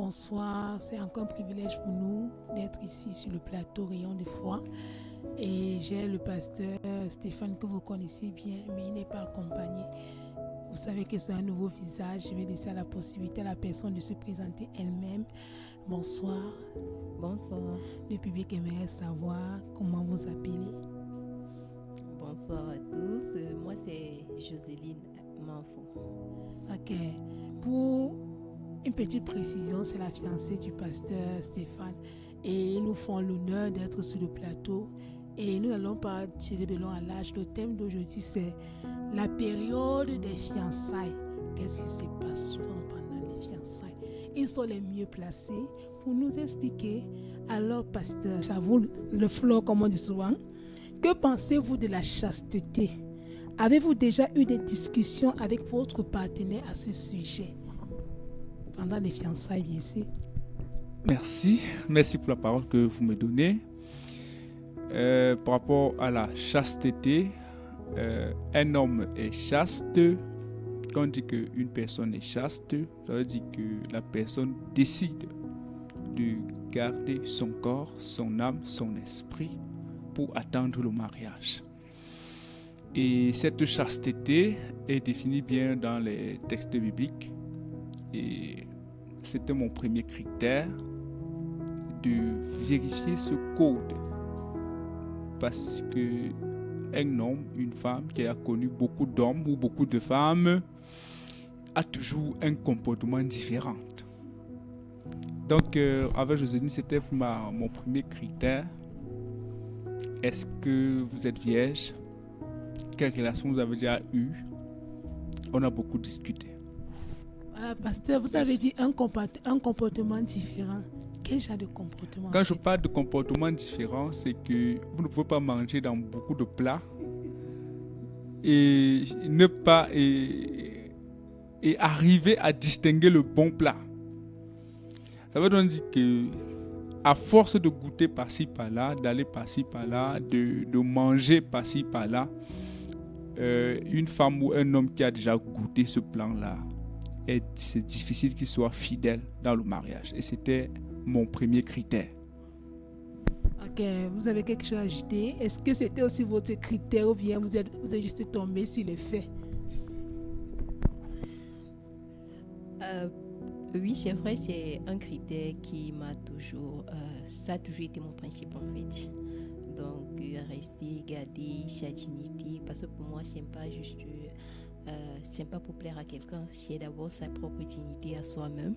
Bonsoir, c'est encore un privilège pour nous d'être ici sur le plateau Rayon de foi. Et j'ai le pasteur Stéphane que vous connaissez bien, mais il n'est pas accompagné. Vous savez que c'est un nouveau visage. Je vais laisser la possibilité à la personne de se présenter elle-même. Bonsoir. Bonsoir. Le public aimerait savoir comment vous appelez. Bonsoir à tous. Moi, c'est Joséline Manfo. Ok. Pour une petite précision, c'est la fiancée du pasteur Stéphane. Et ils nous font l'honneur d'être sur le plateau. Et nous n'allons pas tirer de long à large. Le thème d'aujourd'hui, c'est la période des fiançailles. Qu'est-ce qui se passe souvent pendant les fiançailles? Ils sont les mieux placés pour nous expliquer. Alors, pasteur, ça vous le flow, comme on dit souvent. Que pensez-vous de la chasteté? Avez-vous déjà eu des discussions avec votre partenaire à ce sujet? Pendant les fiançailles, bien sûr. Merci pour la parole que vous me donnez. Par rapport à la chasteté, un homme est chaste. Quand on dit qu'une personne est chaste, ça veut dire que la personne décide de garder son corps, son âme, son esprit pour attendre le mariage. Et cette chasteté est définie bien dans les textes bibliques. Et c'était mon premier critère de vérifier ce code. Parce que un homme, une femme qui a connu beaucoup d'hommes ou beaucoup de femmes a toujours un comportement différent. Donc, avec Joséline, c'était mon premier critère. Est-ce que vous êtes vierge? Quelle relation vous avez déjà eue? On a beaucoup discuté. Voilà, pasteur, vous avez dit un comportement différent. Quel genre de comportement? Quand je parle de comportement différent, c'est que vous ne pouvez pas manger dans beaucoup de plats et ne pas et arriver à distinguer le bon plat. Ça veut donc dire que à force de goûter par-ci par-là, d'aller par-ci par-là, de manger par-ci par-là, une femme ou un homme qui a déjà goûté ce plan-là, c'est difficile qu'il soit fidèle dans le mariage. Et c'était mon premier critère. Ok, vous avez quelque chose à ajouter? Est-ce que c'était aussi votre critère ou bien vous êtes juste tombé sur les faits? Oui, c'est vrai, c'est un critère qui m'a toujours... ça a toujours été mon principe en fait. Donc, rester, garder sa dignité, parce que pour moi, c'est pas juste... c'est pas pour plaire à quelqu'un, c'est d'abord sa propre dignité à soi-même.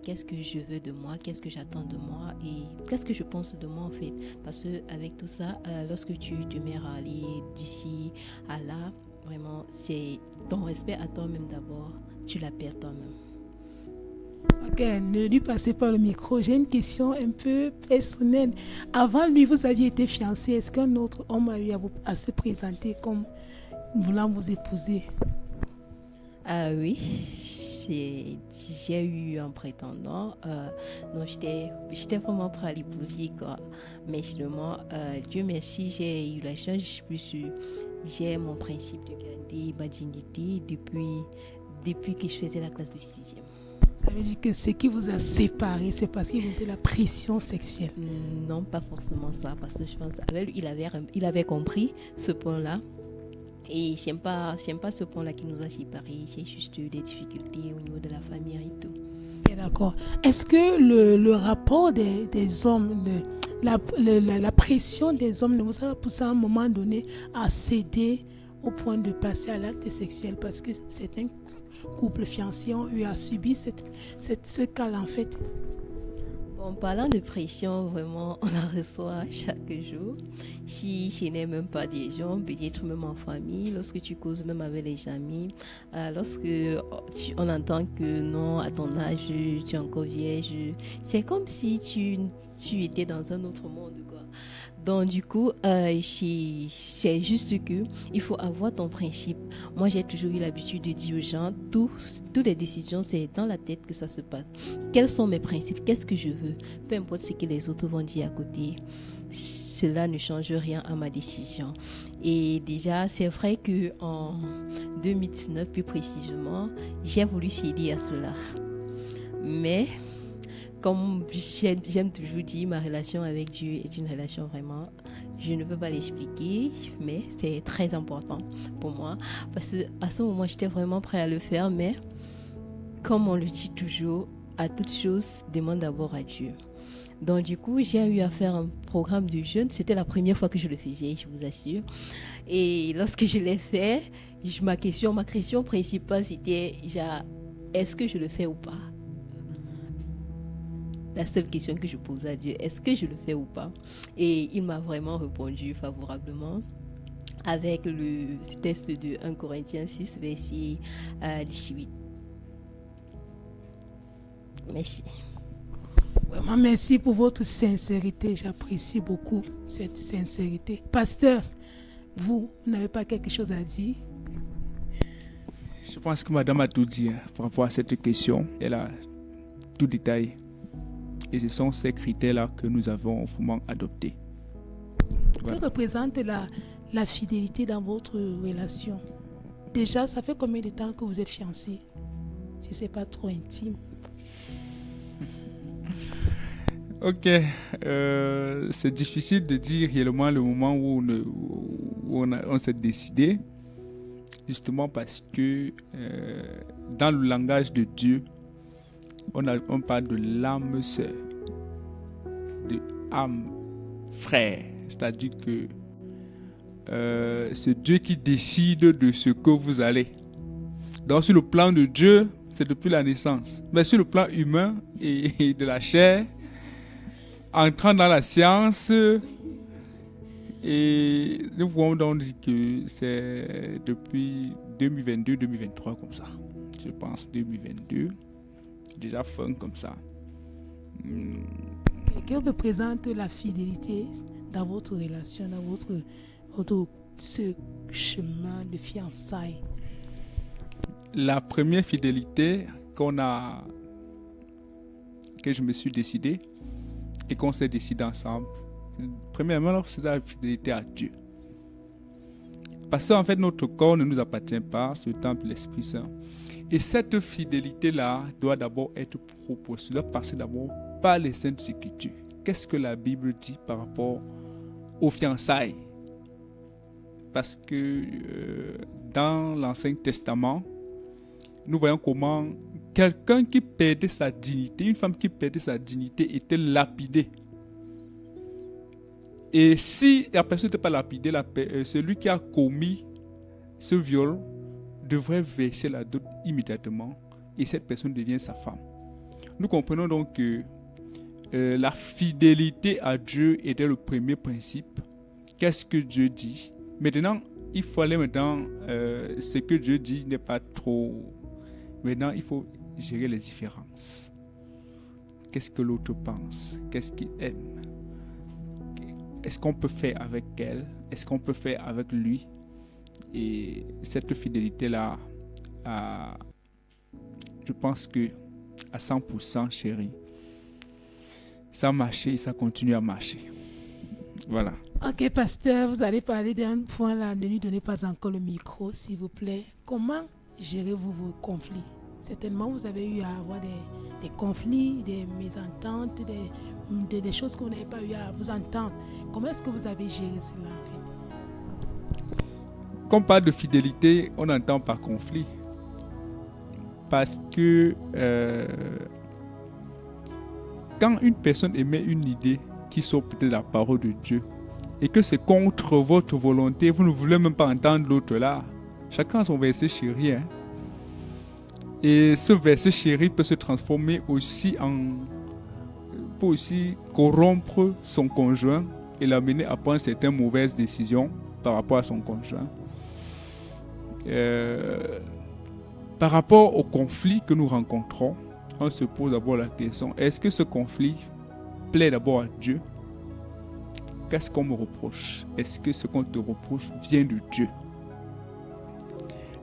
Qu'est-ce que je veux de moi, qu'est-ce que j'attends de moi et qu'est-ce que je pense de moi en fait. Parce que avec tout ça, lorsque tu te mets à aller d'ici à là, vraiment, c'est ton respect à toi-même d'abord, tu la perds toi-même. Ok, ne lui passez pas le micro. J'ai une question un peu personnelle. Avant lui, vous aviez été fiancé. Est-ce qu'un autre homme a eu à se présenter comme voulant vous épouser? Ah oui, j'ai eu un prétendant. Donc j'étais vraiment prêt à l'épouser quoi. Mais justement, Dieu merci, j'ai eu la chance. J'ai mon principe de garder ma dignité depuis que je faisais la classe de 6e. Ça veut dire que ce qui vous a séparé, c'est parce qu'il était la pression sexuelle? Non, pas forcément ça, parce que je pense avec lui, il avait compris ce point-là. Et c'est pas ce point-là qui nous a séparés, c'est juste des difficultés au niveau de la famille et tout. Okay, d'accord. Est-ce que le rapport des hommes, la pression des hommes ne vous a pas poussé à un moment donné à céder au point de passer à l'acte sexuel? Parce que certains couples fiancés ont eu à subir ce cas en fait. En parlant de pression, vraiment, on en reçoit chaque jour. Si ce n'est même pas des gens, peut-être même en famille, lorsque tu causes même avec les amis, lorsque on entend que non, à ton âge, tu es encore vierge, c'est comme si tu étais dans un autre monde, quoi. Donc du coup, c'est juste que il faut avoir ton principe. Moi, j'ai toujours eu l'habitude de dire aux gens, toutes les décisions, c'est dans la tête que ça se passe. Quels sont mes principes? Qu'est-ce que je veux? Peu importe ce que les autres vont dire à côté, cela ne change rien à ma décision. Et déjà, c'est vrai qu'en 2019, plus précisément, j'ai voulu céder à cela. Mais comme j'aime toujours dire, ma relation avec Dieu est une relation vraiment, je ne peux pas l'expliquer, mais c'est très important pour moi. Parce qu'à ce moment, j'étais vraiment prêt à le faire, mais comme on le dit toujours, à toute chose, demande d'abord à Dieu. Donc du coup, j'ai eu à faire un programme de jeûne. C'était la première fois que je le faisais, je vous assure. Et lorsque je l'ai fait, ma question principale, c'était genre, est-ce que je le fais ou pas? La seule question que je posais à Dieu, est-ce que je le fais ou pas? Et il m'a vraiment répondu favorablement avec le texte de 1 Corinthiens 6, verset 18. Merci. Vraiment, merci pour votre sincérité. J'apprécie beaucoup cette sincérité. Pasteur, vous n'avez pas quelque chose à dire? Je pense que madame a tout dit par rapport à cette question. Elle a tout détaillé. Et ce sont ces critères-là que nous avons vraiment adoptés. Voilà. Que représente la fidélité dans votre relation? Déjà, ça fait combien de temps que vous êtes fiancés? Si ce n'est pas trop intime. Ok, c'est difficile de dire réellement le moment où on s'est décidé, justement parce que dans le langage de Dieu, on parle de l'âme sœur, de âme frère, c'est-à-dire que c'est Dieu qui décide de ce que vous allez. Donc sur le plan de Dieu, c'est depuis la naissance, mais sur le plan humain et de la chair, entrant dans la science, et nous pouvons donc dire que c'est depuis 2022-2023 comme ça. Je pense 2022, déjà fin comme ça. Que représente la fidélité dans votre relation, dans ce chemin de fiançailles? La première fidélité que je me suis décidé, et qu'on s'est décidé ensemble, premièrement, c'est la fidélité à Dieu. Parce qu'en fait, notre corps ne nous appartient pas, c'est le temple de l'Esprit Saint. Et cette fidélité-là doit d'abord être proportionnelle, doit passer d'abord par les Saintes Écritures. Qu'est-ce que la Bible dit par rapport aux fiançailles? Parce que dans l'Ancien Testament, nous voyons comment quelqu'un qui perdait sa dignité, une femme qui perdait sa dignité était lapidée. Et si la personne n'était pas lapidée, celui qui a commis ce viol devrait verser la dot immédiatement et cette personne devient sa femme. Nous comprenons donc que la fidélité à Dieu était le premier principe. Qu'est-ce que Dieu dit? Maintenant, il faut aller ce que Dieu dit n'est pas trop... Maintenant, il faut gérer les différences. Qu'est-ce que l'autre pense? Qu'est-ce qu'il aime? Est-ce qu'on peut faire avec elle? Est-ce qu'on peut faire avec lui? Et cette fidélité-là, je pense que à 100%, chérie, ça a marché et ça continue à marcher. Voilà. Ok, pasteur, vous allez parler d'un point là. Ne lui donnez pas encore le micro, s'il vous plaît. Comment gérez-vous vos conflits? Certainement, vous avez eu à avoir des conflits, des mésententes, des choses que vous n'avez pas eu à vous entendre. Comment est-ce que vous avez géré cela en fait? Quand on parle de fidélité, on entend par conflit. Parce que quand une personne émet une idée qui sort peut-être de la parole de Dieu et que c'est contre votre volonté, vous ne voulez même pas entendre l'autre là. Chacun a son verset chéri. Et ce verset chéri peut se transformer aussi peut aussi corrompre son conjoint et l'amener à prendre certaines mauvaises décisions par rapport à son conjoint. Par rapport au conflit que nous rencontrons, on se pose d'abord la question, est-ce que ce conflit plaît d'abord à Dieu? Qu'est-ce qu'on me reproche? Est-ce que ce qu'on te reproche vient de Dieu?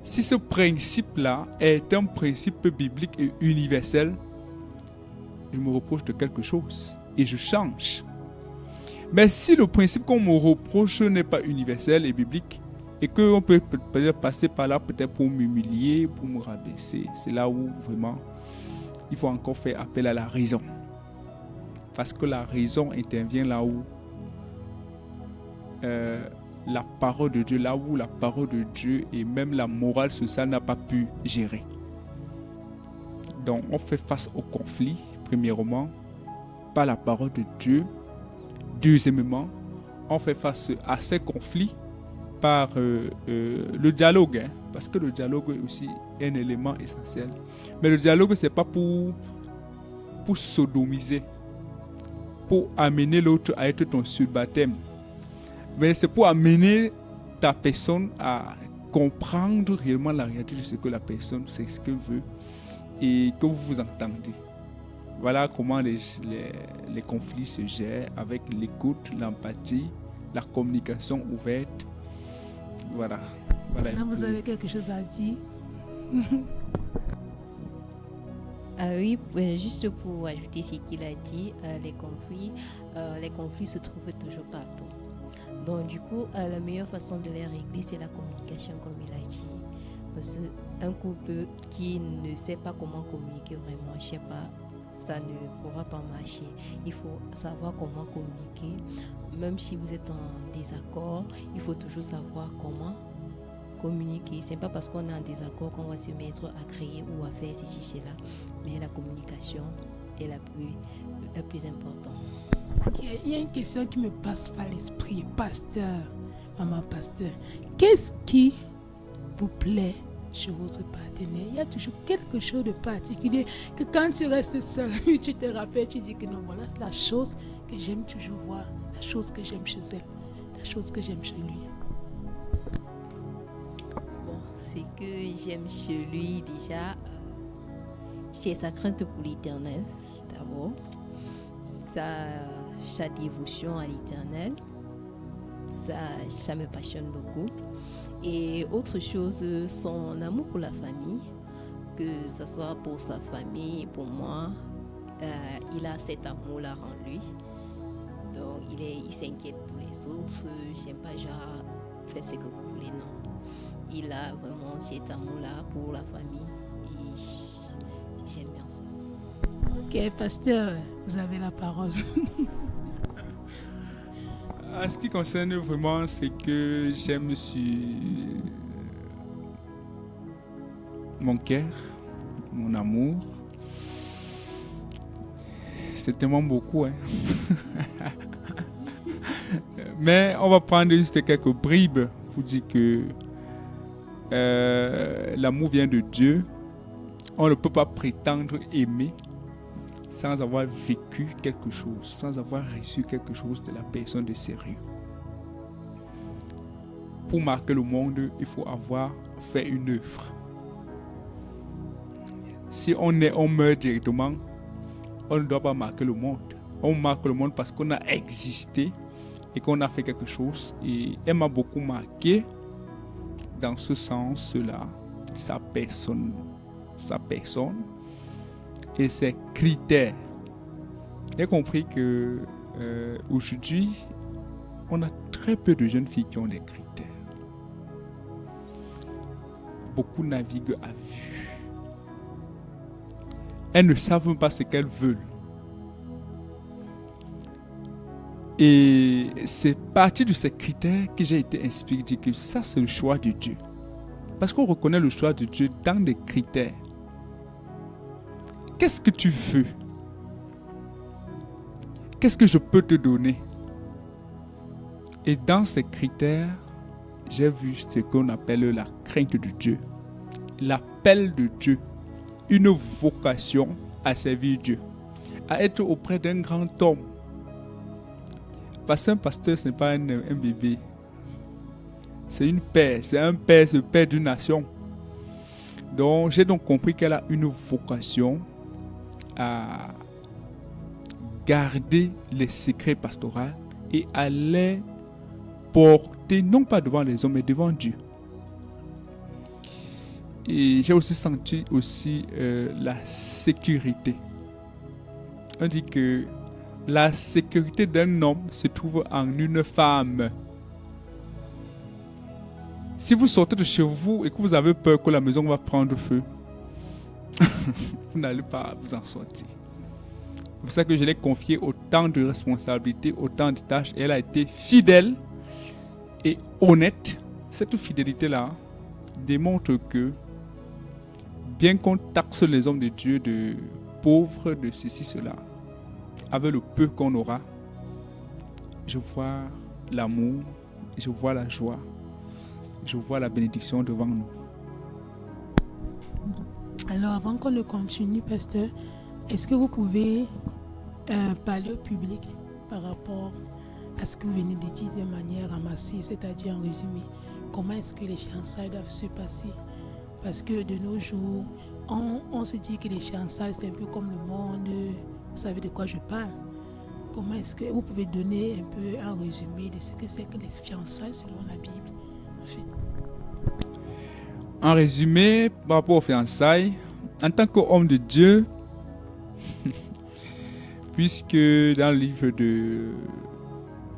Si ce principe-là est un principe biblique et universel, je me reproche de quelque chose et je change. Mais si le principe qu'on me reproche n'est pas universel et biblique, et qu'on peut peut-être passer par là peut-être pour m'humilier, pour me rabaisser, c'est là où vraiment il faut encore faire appel à la raison. Parce que la raison intervient là où la parole de Dieu, là où la parole de Dieu et même la morale sociale n'a pas pu gérer. Donc on fait face au conflit, premièrement, par la parole de Dieu. Deuxièmement, on fait face à ces conflits par le dialogue, parce que le dialogue est aussi un élément essentiel. Mais le dialogue, ce n'est pas pour sodomiser, pour amener l'autre à être ton surbaptême, mais c'est pour amener ta personne à comprendre réellement la réalité de ce que la personne, c'est ce qu'elle veut et que vous vous entendez. Voilà comment les conflits se gèrent avec l'écoute, l'empathie, la communication ouverte. Voilà. Là, vous avez quelque chose à dire? Oui, juste pour ajouter ce qu'il a dit, les conflits se trouvent toujours partout. Donc du coup, la meilleure façon de les régler, c'est la communication, comme il a dit. Parce qu'un couple qui ne sait pas comment communiquer vraiment, je sais pas, ça ne pourra pas marcher. Il faut savoir comment communiquer. Même si vous êtes en désaccord, il faut toujours savoir comment communiquer. C'est pas parce qu'on est en désaccord qu'on va se mettre à crier ou à faire ceci, cela. Mais la communication est la plus importante. Il y a une question qui me passe par l'esprit. Pasteur, maman pasteur, qu'est-ce qui vous plaît chez votre partenaire? Il y a toujours quelque chose de particulier que quand tu restes seul, tu te rappelles, tu dis que non, voilà la chose que j'aime toujours voir, la chose que j'aime chez elle, la chose que j'aime chez lui. Bon, ce que j'aime chez lui déjà, c'est sa crainte pour l'Éternel, d'abord, sa dévotion à l'Éternel, ça me passionne beaucoup. Et autre chose, son amour pour la famille, que ce soit pour sa famille, pour moi, il a cet amour-là en lui. Donc il s'inquiète pour les autres. J'aime pas genre faites ce que vous voulez, non. Il a vraiment cet amour-là pour la famille et j'aime bien ça. Ok, pasteur, vous avez la parole. En ce qui concerne vraiment ce que j'aime sur mon cœur, mon amour, c'est tellement beaucoup. Mais on va prendre juste quelques bribes pour dire que l'amour vient de Dieu. On ne peut pas prétendre aimer sans avoir vécu quelque chose, sans avoir reçu quelque chose de la personne de sérieux. Pour marquer le monde, il faut avoir fait une œuvre. Si on meurt directement, on ne doit pas marquer le monde. On marque le monde parce qu'on a existé et qu'on a fait quelque chose. Et elle m'a beaucoup marqué dans ce sens-là, sa personne et ses critères. J'ai compris que aujourd'hui, on a très peu de jeunes filles qui ont des critères. Beaucoup naviguent à vue. Elles ne savent même pas ce qu'elles veulent. Et c'est parti de ces critères que j'ai été inspiré de dire que ça, c'est le choix de Dieu. Parce qu'on reconnaît le choix de Dieu dans des critères. Qu'est-ce que tu veux? Qu'est-ce que je peux te donner? Et dans ces critères, j'ai vu ce qu'on appelle la crainte de Dieu, l'appel de Dieu, une vocation à servir Dieu, à être auprès d'un grand homme. Parce qu'un pasteur, ce n'est pas un bébé. C'est une paix, c'est un père, c'est le père d'une nation. Donc, j'ai donc compris qu'elle a une vocation à garder les secrets pastoraux et à les porter, non pas devant les hommes, mais devant Dieu. Et j'ai aussi senti la sécurité. On dit que la sécurité d'un homme se trouve en une femme. Si vous sortez de chez vous et que vous avez peur que la maison va prendre feu, vous n'allez pas vous en sortir. C'est pour ça que je l'ai confiée autant de responsabilités, autant de tâches. Et elle a été fidèle et honnête. Cette fidélité-là démontre que, bien qu'on taxe les hommes de Dieu de pauvres, de ceci, cela, avec le peu qu'on aura, je vois l'amour, je vois la joie, je vois la bénédiction devant nous. Alors, avant qu'on ne continue, pasteur, est-ce que vous pouvez parler au public par rapport à ce que vous venez de dire de manière ramassée, c'est-à-dire en résumé, comment est-ce que les fiançailles doivent se passer? Parce que de nos jours, on se dit que les fiançailles, c'est un peu comme le monde, vous savez de quoi je parle. Comment est-ce que vous pouvez donner un peu un résumé de ce que c'est que les fiançailles selon la Bible, en fait? En résumé, par rapport aux fiançailles, en tant qu'homme de Dieu, puisque dans le livre de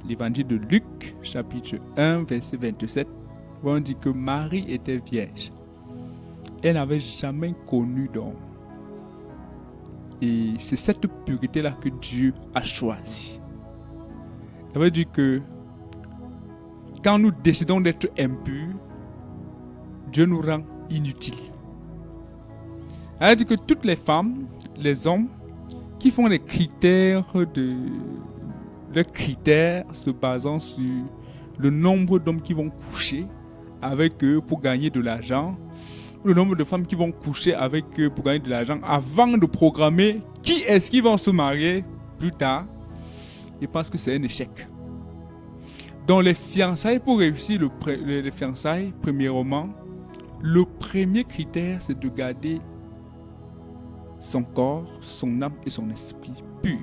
l'évangile de Luc, chapitre 1, verset 27, où on dit que Marie était vierge. Elle n'avait jamais connu d'homme. Et c'est cette pureté-là que Dieu a choisie. Ça veut dire que quand nous décidons d'être impurs, Dieu nous rend inutiles. Ça veut dire que toutes les femmes, les hommes, qui font les critères se basant sur le nombre d'hommes qui vont coucher avec eux pour gagner de l'argent, le nombre de femmes qui vont coucher avec eux pour gagner de l'argent, avant de programmer qui est-ce qui vont se marier plus tard, je pense que c'est un échec. Dans les fiançailles, pour réussir les fiançailles, premièrement, le premier critère, c'est de garder son corps, son âme et son esprit purs.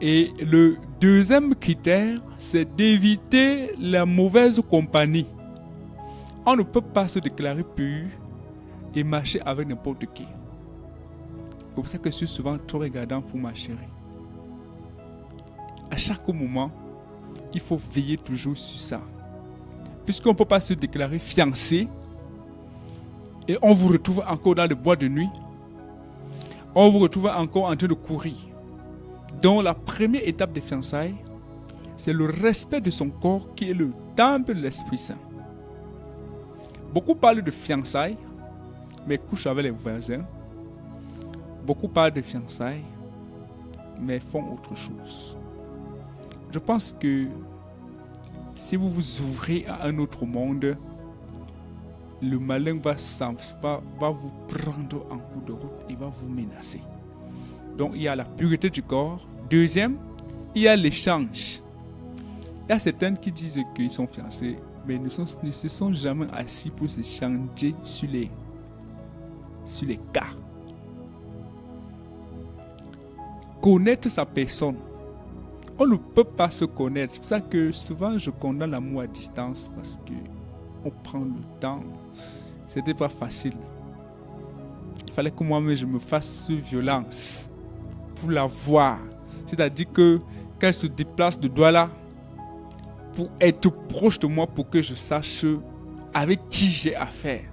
Et le deuxième critère, c'est d'éviter la mauvaise compagnie. On ne peut pas se déclarer pur et marcher avec n'importe qui. C'est pour ça que je suis souvent trop regardant pour ma chérie. À chaque moment, il faut veiller toujours sur ça. Puisqu'on ne peut pas se déclarer fiancé et on vous retrouve encore dans le bois de nuit, on vous retrouve encore en train de courir. Donc la première étape des fiançailles, c'est le respect de son corps qui est le temple de l'Esprit Saint. Beaucoup parlent de fiançailles, mais couchent avec les voisins. Beaucoup parlent de fiançailles, mais font autre chose. Je pense que si vous vous ouvrez à un autre monde, le malin va vous prendre en coup de route et va vous menacer. Donc il y a la pureté du corps. Deuxième, il y a l'échange. Il y a certaines qui disent qu'ils sont fiancés, mais ne se sont jamais assis pour s'échanger sur les cas. Connaître sa personne. On ne peut pas se connaître. C'est pour ça que souvent je condamne l'amour à distance parce que on prend le temps. C'était pas facile. Il fallait que moi-même je me fasse violence pour la voir. C'est-à-dire que qu'elle se déplace de Douala pour être proche de moi pour que je sache avec qui j'ai affaire.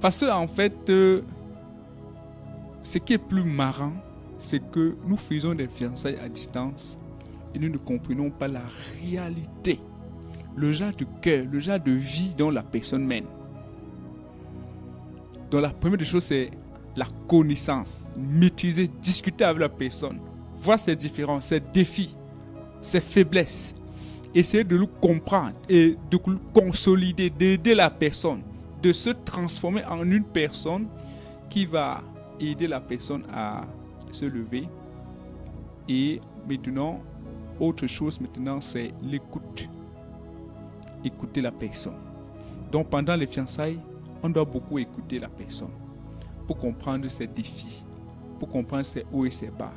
Parce que en fait, ce qui est plus marrant, c'est que nous faisons des fiançailles à distance et nous ne comprenons pas la réalité, le genre de cœur, le genre de vie dont la personne mène. Donc la première des choses, c'est la connaissance, maîtriser, discuter avec la personne, voir ses différences, ses défis, ses faiblesses, essayer de le comprendre et de le consolider, d'aider la personne, de se transformer en une personne qui va aider la personne à se lever. Et maintenant, autre chose maintenant, c'est l'écoute. Écouter la personne. Donc pendant les fiançailles, on doit beaucoup écouter la personne pour comprendre ses défis, pour comprendre ses hauts et ses bas.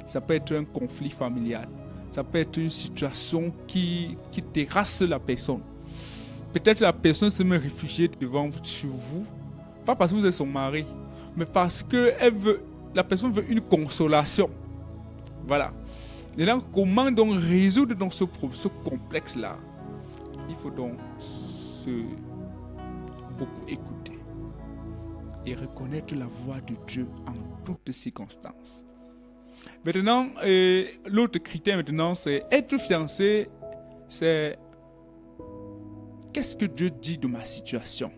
Ça peut être un conflit familial, ça peut être une situation qui terrasse la personne. Peut-être la personne se met réfugiée devant vous, pas parce que vous êtes son mari, mais parce que la personne veut une consolation. Voilà. Et là, comment donc résoudre donc ce complexe-là? Il faut donc beaucoup écouter. et reconnaître la voix de Dieu en toutes circonstances. Maintenant, l'autre critère maintenant, c'est être fiancé, c'est qu'est-ce que Dieu dit de ma situation?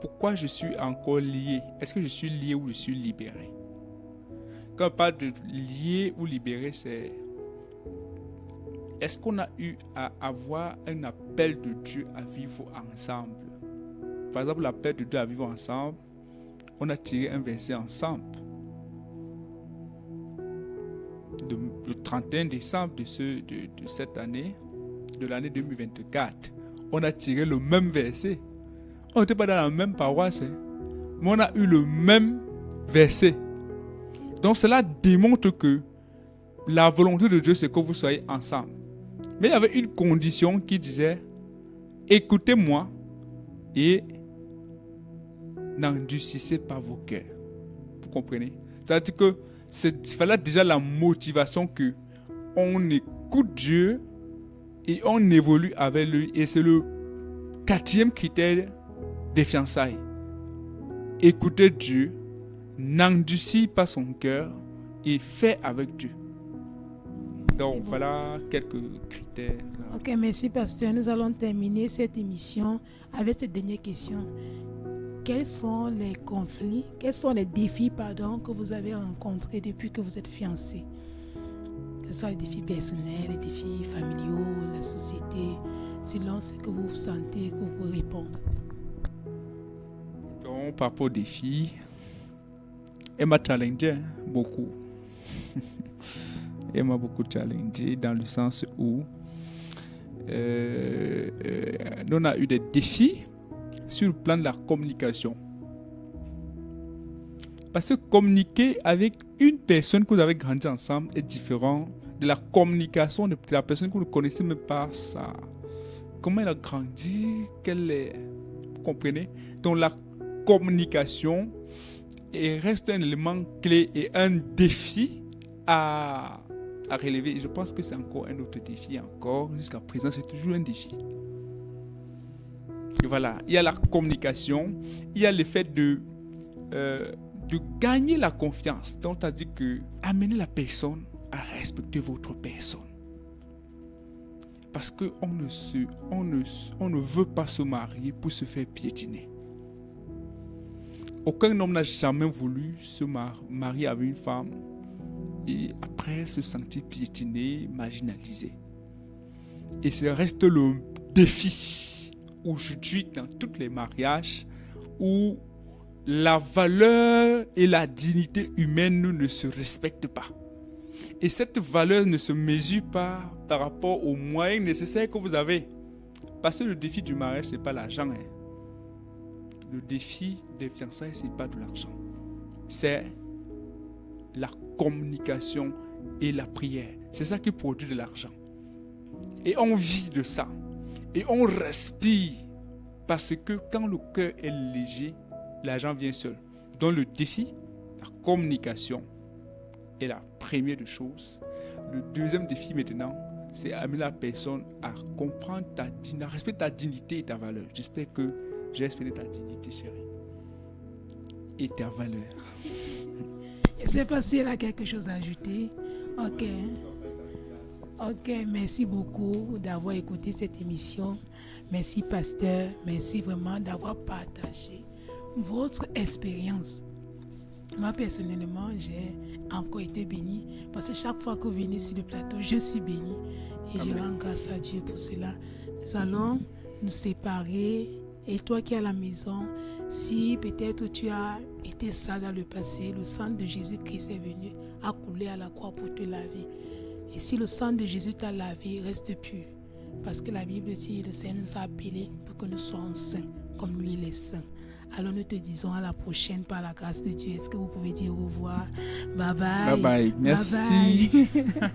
Pourquoi je suis encore lié? Est-ce que je suis lié ou je suis libéré? Quand on parle de lié ou libéré, c'est est-ce qu'on a eu à avoir un appel de Dieu à vivre ensemble? Par exemple, l'appel de Dieu à vivre ensemble, on a tiré un verset ensemble. Le 31 décembre de cette année, de l'année 2024, on a tiré le même verset. On n'était pas dans la même paroisse, mais on a eu le même verset. Donc cela démontre que la volonté de Dieu, c'est que vous soyez ensemble. Mais il y avait une condition qui disait, écoutez-moi et n'endurcissez pas vos cœurs. Vous comprenez? C'est-à-dire que il fallait déjà la motivation que on écoute Dieu et on évolue avec lui. Et c'est le 4e critère des fiançailles. Écoutez Dieu, n'endurcis pas son cœur et fais avec Dieu. Donc voilà quelques critères. Ok, merci pasteur. Nous allons terminer cette émission avec cette dernière question. Quels sont les conflits, quels sont les défis que vous avez rencontrés depuis que vous êtes fiancés? Que ce soit les défis personnels, les défis familiaux, la société, selon ce que vous sentez que vous pouvez répondre. Donc, par rapport aux défis, elle m'a challengé beaucoup. Elle m'a beaucoup challengé dans le sens où nous on a eu des défis sur le plan de la communication. Parce que communiquer avec une personne que vous avez grandi ensemble est différent de la communication de la personne que vous ne connaissez même pas. Ça. Comment elle a grandi, quelle est... Vous comprenez? Donc la communication reste un élément clé et un défi à relever. Je pense que c'est encore un autre défi encore. Jusqu'à présent, c'est toujours un défi. Et voilà, il y a la communication, il y a le fait de gagner la confiance. Donc, c'est-à-dire que amener la personne à respecter votre personne. Parce qu'on ne veut pas se marier pour se faire piétiner. Aucun homme n'a jamais voulu se marier avec une femme et après se sentir piétiné, marginalisé. Et ça reste le défi aujourd'hui dans tous les mariages où la valeur et la dignité humaine ne se respectent pas. Et cette valeur ne se mesure pas par rapport aux moyens nécessaires que vous avez. Parce que le défi du mariage, ce n'est pas l'argent. Le défi des fiançailles, ce n'est pas de l'argent. C'est la communication et la prière. C'est ça qui produit de l'argent. Et on vit de ça. Et on respire. Parce que quand le cœur est léger, l'argent vient seul. Donc le défi, la communication est la première des choses. Le deuxième défi maintenant, c'est amener la personne à comprendre à respecter ta dignité et ta valeur. J'espère que j'ai respecté ta dignité, chérie. Et ta valeur. Je ne sais pas si elle a quelque chose à ajouter. Ok, merci beaucoup d'avoir écouté cette émission. Merci, pasteur. Merci vraiment d'avoir partagé votre expérience. Moi, personnellement, j'ai encore été bénie parce que chaque fois que vous venez sur le plateau, je suis bénie et Amen. Je rends grâce à Dieu pour cela. Nous allons nous séparer et toi qui es à la maison, si peut-être tu as été sale dans le passé, le sang de Jésus-Christ est venu, a coulé à la croix pour te laver. Et si le sang de Jésus t'a lavé, reste pur. Parce que la Bible dit, le Seigneur nous a appelés pour que nous soyons saints, comme lui il est saint. Alors nous te disons à la prochaine par la grâce de Dieu. Est-ce que vous pouvez dire au revoir? Bye bye. Bye bye. Merci. Bye bye.